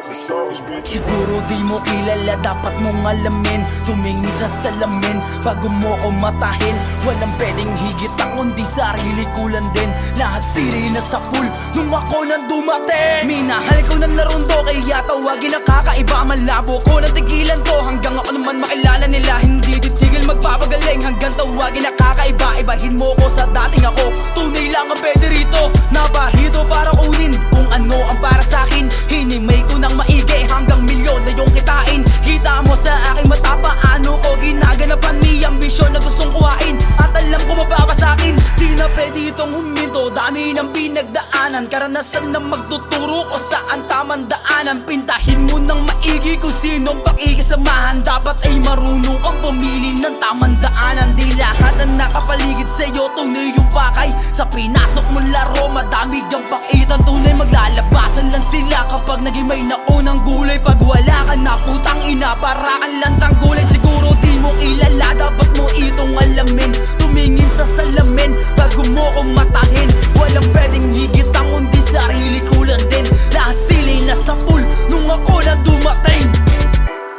Siguro di mo kilala, dapat mong alamin. Tumingin sa salamin bago mo ko matahin. Walang pwedeng higit ang kundi sarili ko lang din. Lahat sili na sa pool nung ako nang dumating. Minahal ko ng larundo kaya tawagin ang kakaiba. Malabo ko ng tigilan to hanggang ako naman makilala nila. Hindi titigil magpapagaling hanggang tawagin ang kakaiba. Ibahin mo ko sa dating ako, tunay lang ang pwede rito. Naparito para kunin kung ano ang para sa'kin. Hinimay ko ng maigi hanggang milyon na yung kitain. Kita mo sa aking mata paano ko ginaganapan. May ambisyon na gustong kuhain at alam ko mababa sa'kin. Di na pwede itong huminto, dami ng pinagdaanan. Karanasan na magtuturo ko saan tamang daanan. Pintahin mo ng maigi kung sinong pakikisamahan. Dapat ay marunong kang pumili ng tamang daanan. Di lahat na nakapaligid sa'yo tunay yung pakay. Sa pinasok mong laro madami yung pakitan tunay. Maglalabasan lang sila kapag naging may naunang gulay. Pag wala ka na putang ina, para kang lantang gulay. Siguro di mo ilala, dapat mo itong alamin. Tumingin sa salamin bago mo ko matahin. Walang pwedeng higit ang kundi sarili ko lang din. Lahat sili na sa pool nung ako na dumating.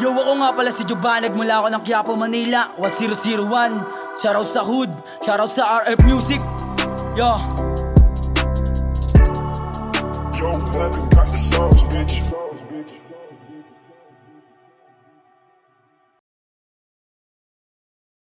Yo, ako nga pala si Jovan, nagmula ako ng Quiapo, Manila 1001. Shoutout sa Hood, shoutout sa RF Music. Yo, Yo, Evan got the sauce, bitch.